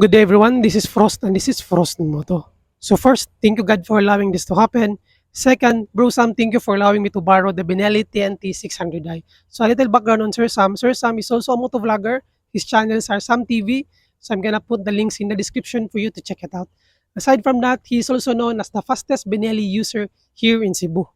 Good day, everyone. This is Frost, and this is Frost Moto. So first, thank you God for allowing this to happen. Second, Bro Sam, thank you for allowing me to borrow the Benelli TNT 600i. So a little background on Sir Sam. Sir Sam is also a moto vlogger. His channels are samTV. So I'm gonna put the links in the description for you to check it out. Aside from that, he is also known as the fastest Benelli user here in Cebu.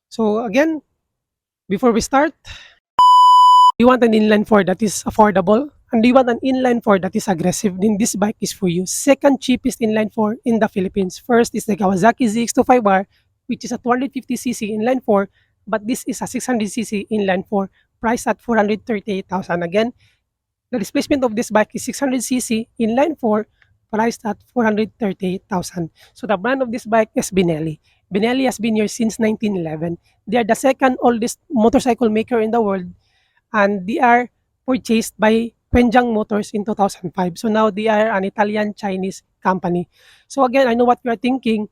So again, before we start, you want an inline 4 that is affordable, and you want an inline 4 that is aggressive, then this bike is for you. Second cheapest inline 4 in the Philippines. First is the Kawasaki ZX25R, which is a 250cc inline 4, but this is a 600cc inline 4, priced at 438,000. Again, the displacement of this bike is 600cc inline 4, priced at 438,000. So the brand of this bike is Benelli. Benelli has been here since 1911. They are the second oldest motorcycle maker in the world, and they are purchased by Penjang Motors in 2005. So now they are an Italian-Chinese company. So again, I know what you are thinking,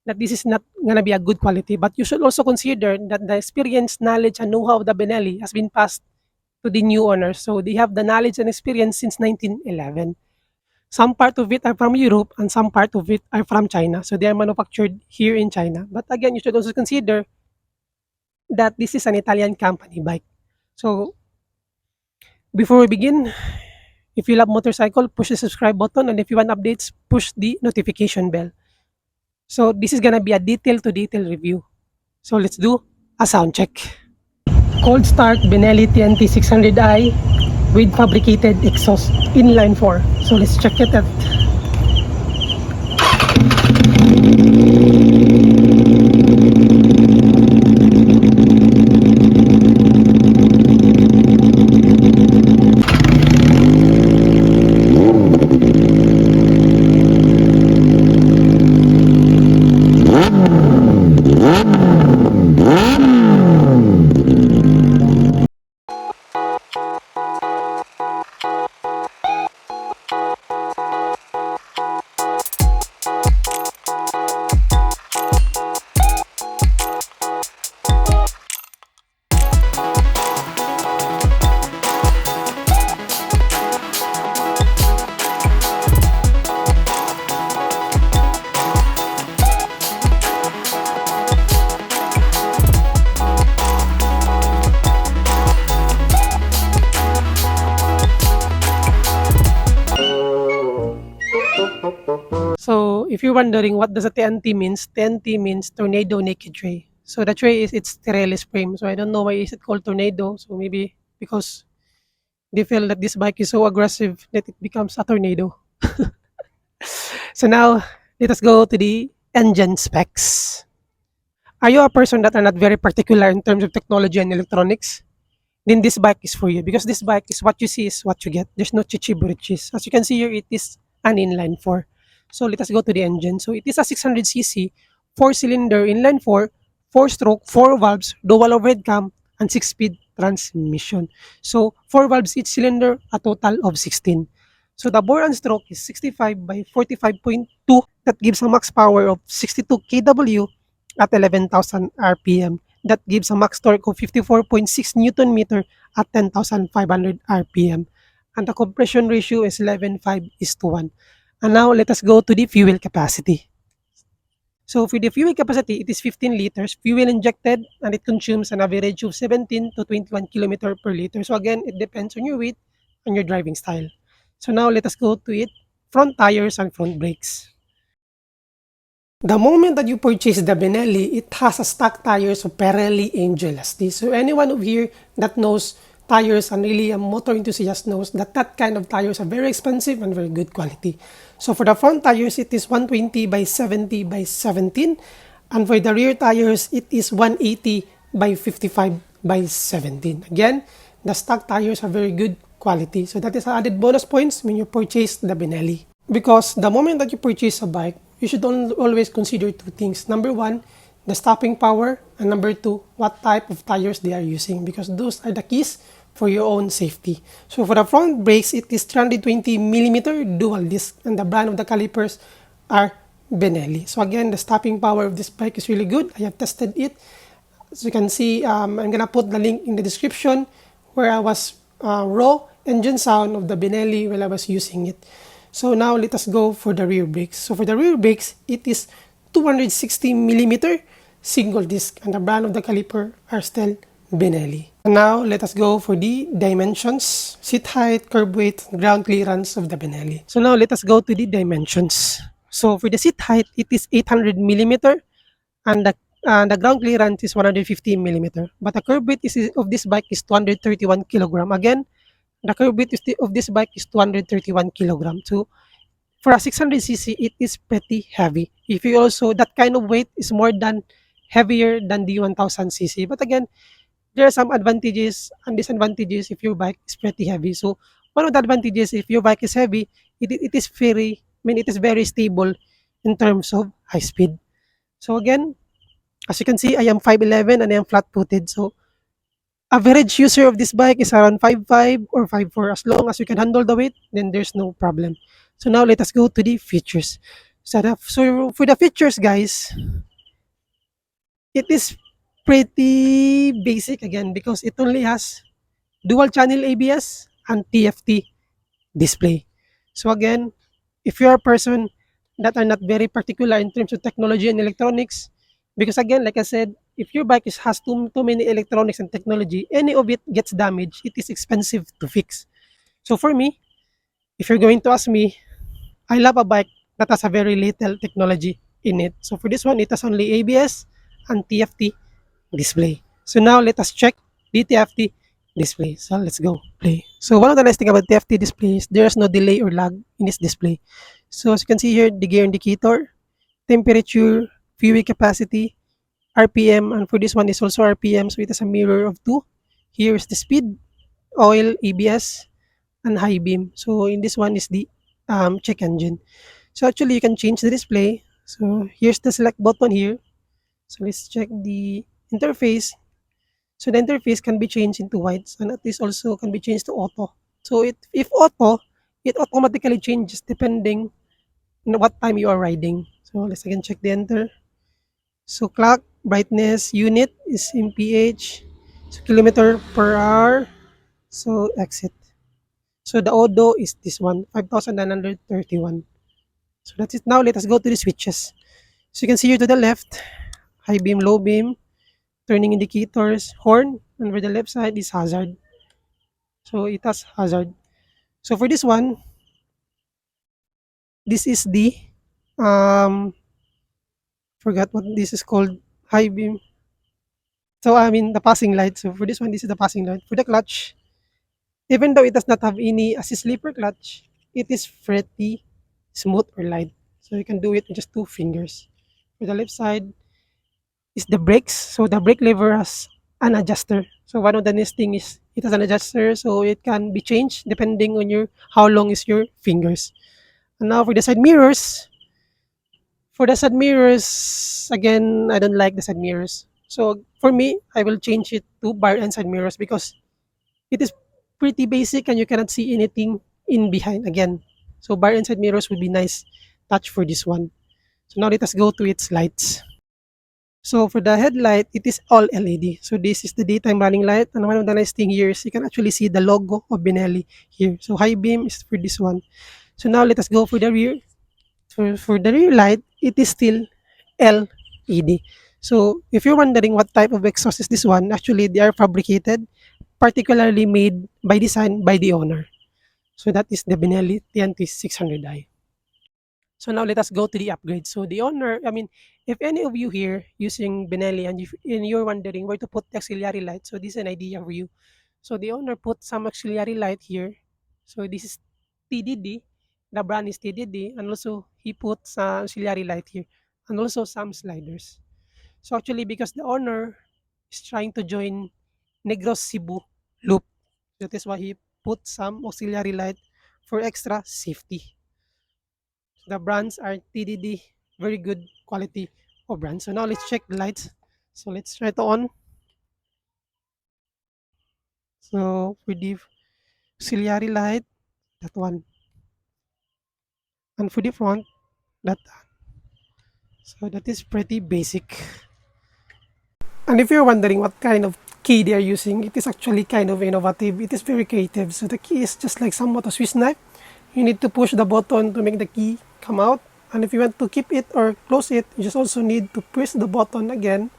that this is not gonna be a good quality, but you should also consider that the experience, knowledge, and know-how of the Benelli has been passed to the new owners. So they have the knowledge and experience since 1911. Some part of it are from Europe and some part of it are from China. So they are manufactured here in China. But again, you should also consider that this is an Italian company bike. So before we begin, if you love motorcycle, push the subscribe button, and if you want updates, push the notification bell. So this is gonna be a detail to detail review. So let's do a sound check. Cold start Benelli TNT 600i with fabricated exhaust inline 4. So let's check it out. So if you're wondering what does a TNT means, TNT means tornado naked tray. So the tray is its Tireless frame. So I don't know why is it called tornado. So maybe because they feel that this bike is so aggressive that it becomes a tornado. So now let us go to the engine specs. Are you a person that are not very particular in terms of technology and electronics? Then this bike is for you, because this bike is what you see is what you get. There's no chichi-burichis. As you can see here, it is an inline 4. So let us go to the engine. So it is a 600cc, 4-cylinder inline 4, 4-stroke, 4 valves, dual overhead cam, and 6-speed transmission. So 4 valves each cylinder, a total of 16. So the bore and stroke is 65 by 45.2. That gives a max power of 62 kW at 11,000 RPM. That gives a max torque of 54.6 Newton meter at 10,500 RPM. And the compression ratio is 11:5:1. And now let us go to the fuel capacity. So for the fuel capacity, it is 15 liters fuel injected, and it consumes an average of 17 to 21 kilometer per liter. So again, it depends on your weight and your driving style. So now let us go to it, front tires and front brakes. The moment that you purchase the Benelli, it has a stock tires of Pirelli Angel ST. So anyone over here that knows tires and really a motor enthusiast knows that that kind of tires are very expensive and very good quality. So for the front tires, it is 120 by 70 by 17. And for the rear tires, it is 180 by 55 by 17. Again, the stock tires are very good quality. So that is added bonus points when you purchase the Benelli. Because the moment that you purchase a bike, you should always consider two things. Number one, the stopping power, and number two, what type of tires they are using, because those are the keys for your own safety. So for the front brakes, it is 320mm dual disc, and the brand of the calipers are Benelli. So again, the stopping power of this bike is really good. I have tested it. As you can see, I'm gonna put the link in the description where I was raw engine sound of the Benelli while I was using it. So now let us go for the rear brakes. So for the rear brakes, it is 260 millimeter single disc, and the brand of the caliper are still Benelli. And now let us go for the dimensions, seat height, curb weight, ground clearance of the Benelli. So now let us go to the dimensions. So for the seat height, it is 800 millimeter, and the ground clearance is 150 millimeter. But the curb weight of this bike is 231 kilogram. Again, the curb weight of this bike is 231 kilogram. So for a 600cc, it is pretty heavy. If you also, that kind of weight is more than heavier than the 1000cc. But again, there are some advantages and disadvantages if your bike is pretty heavy. So one of the advantages, if your bike is heavy, it is very, I mean, it is very stable in terms of high speed. So again, as you can see, I am 5'11" and I am flat-footed. So average user of this bike is around 5'5" or 5'4". As long as you can handle the weight, then there's no problem. So now let us go to the features. So for the features, guys, it is pretty basic again because it only has dual channel ABS and TFT display. So again, if you're a person that are not very particular in terms of technology and electronics, because again, like I said, if your bike has too many electronics and technology, any of it gets damaged, it is expensive to fix. So for me, if you're going to ask me, I love a bike that has a very little technology in it. So for this one, it has only ABS and TFT display. So now let us check the TFT display. So let's go play. So one of the nice thing about TFT display is there's no delay or lag in this display. So as you can see here, the gear indicator, temperature, fuel capacity, RPM, and for this one is also RPM. So it has a mirror of two. Here's the speed, oil, ABS, and high beam. So in this one is the check engine. So actually you can change the display. So here's the select button here. So let's check the interface. So the interface can be changed into whites, and this also can be changed to auto. So if auto, it automatically changes depending on what time you are riding. So let's again check the enter. So clock, brightness, unit is MPH. So kilometer per hour. So exit. So the odo is this one, 5,931. So that's it. Now let us go to the switches. So you can see here to the left, high beam, low beam, turning indicators, horn, and for the left side is hazard. So it has hazard. So for this one, this is the um forgot what this is called, high beam. So I mean the passing light. So for this one, this is the passing light. For the clutch, even though it does not have any assist sleeper clutch, it is pretty smooth or light. So you can do it with just two fingers. For the left side is the brakes. So the brake lever has an adjuster. So one of the nice thing is it has an adjuster, so it can be changed depending on your how long is your fingers. And now for the side mirrors. For the side mirrors, again, I don't like the side mirrors. So for me, I will change it to bar and side mirrors because it is pretty basic and you cannot see anything in behind again. So bar and side mirrors would be nice touch for this one. So now let us go to its lights. So for the headlight, it is all LED. So this is the daytime running light. And one of the nice thing here is you can actually see the logo of Benelli here. So high beam is for this one. So now let us go for the rear. For the rear light, it is still LED. So if you're wondering what type of exhaust is this one, actually they are fabricated, particularly made by design by the owner. So that is the Benelli TNT 600i. So now let us go to the upgrade. So the owner, I mean, if any of you here using Benelli and you're wondering where to put the auxiliary light, so this is an idea for you. So the owner put some auxiliary light here. So this is TDD. The brand is TDD, and also he put some auxiliary light here, and also some sliders. So actually, because the owner is trying to join Negros Cebu loop, that is why he put some auxiliary light for extra safety. The brands are TDD, very good quality of brands. So now let's check the lights. So let's try to on. So for the auxiliary light, that one. And for the front, that. So that is pretty basic. And if you're wondering what kind of key they are using, it is actually kind of innovative. It is very creative. So the key is just like somewhat a Swiss knife. you need to push the button to make the key come out. And if you want to keep it or close it, you just also need to press the button again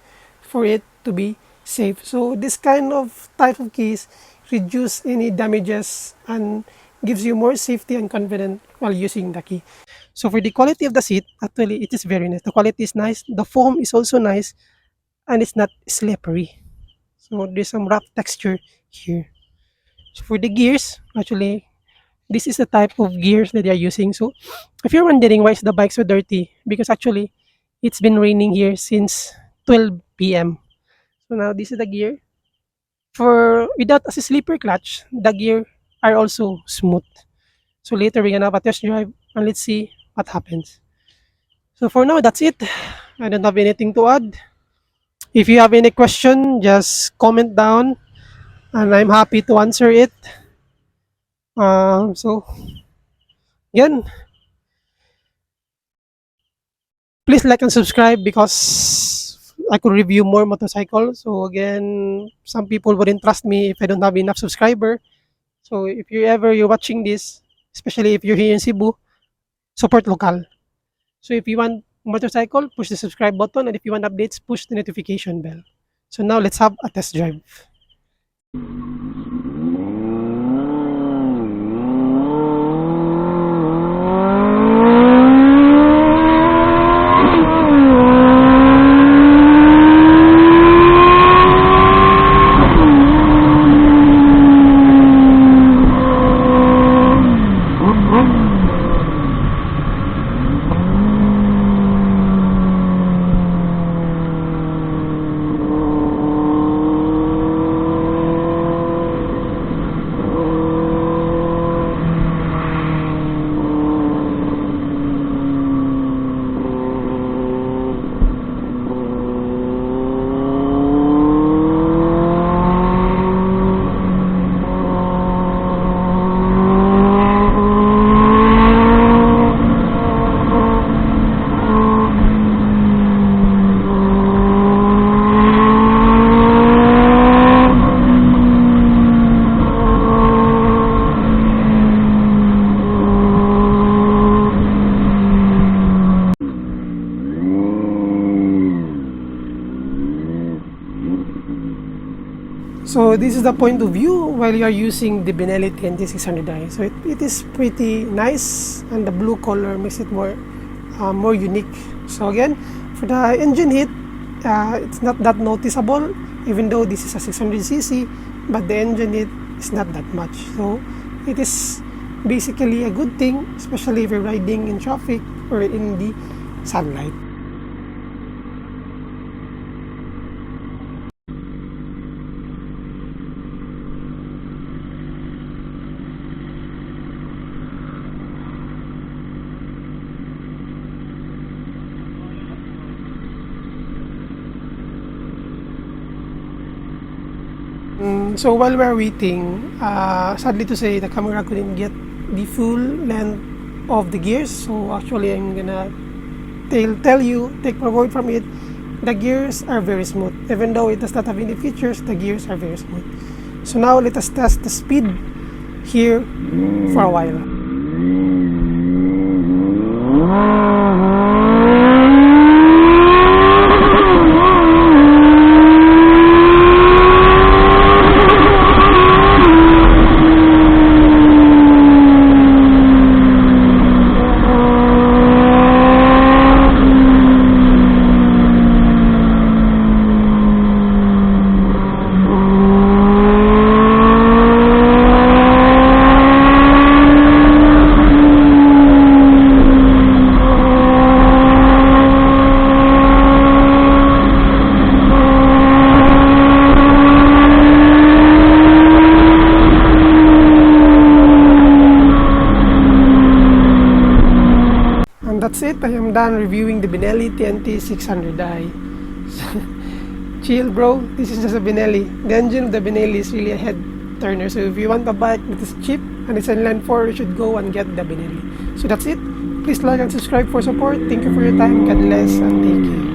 for it to be safe. So this kind of type of keys reduce any damages and gives you more safety and confidence while using the key. So for the quality of the seat, actually it is very nice. The quality is nice. The foam is also nice and it's not slippery. So there's some rough texture here. So for the gears, actually this is the type of gears that they are using. So if you're wondering why is the bike so dirty, because actually it's been raining here since 12 p.m. So now this is the gear. For without a slipper clutch, the gear are also smooth. So later we're gonna have a test drive and let's see what happens. So for now, that's it. I don't have anything to add. If you have any question, just comment down and I'm happy to answer it. So again, please like and subscribe because I could review more motorcycles. So again, some people wouldn't trust me if I don't have enough subscriber. So if you're watching this, especially if you're here in Cebu, support local. So if you want motorcycle, push the subscribe button, and if you want updates, push the notification bell. So now let's have a test drive. So this is the point of view while you are using the Benelli TNT 600i. So it is pretty nice and the blue color makes it more unique. So again, for the engine heat, it's not that noticeable even though this is a 600cc, but the engine heat is not that much. So it is basically a good thing, especially if you're riding in traffic or in the sunlight. So while we're waiting, sadly to say, the camera couldn't get the full length of the gears. So actually, I'm gonna tell you, take my word from it, the gears are very smooth. Even though it does not have any features, the gears are very smooth. So now let us test the speed here for a while. That's it. I am done reviewing the Benelli TNT 600i. Chill, bro. This is just a Benelli. The engine of the Benelli is really a head turner. So if you want a bike that is cheap and it's in line 4, you should go and get the Benelli. So that's it. Please like and subscribe for support. Thank you for your time. God bless and take care.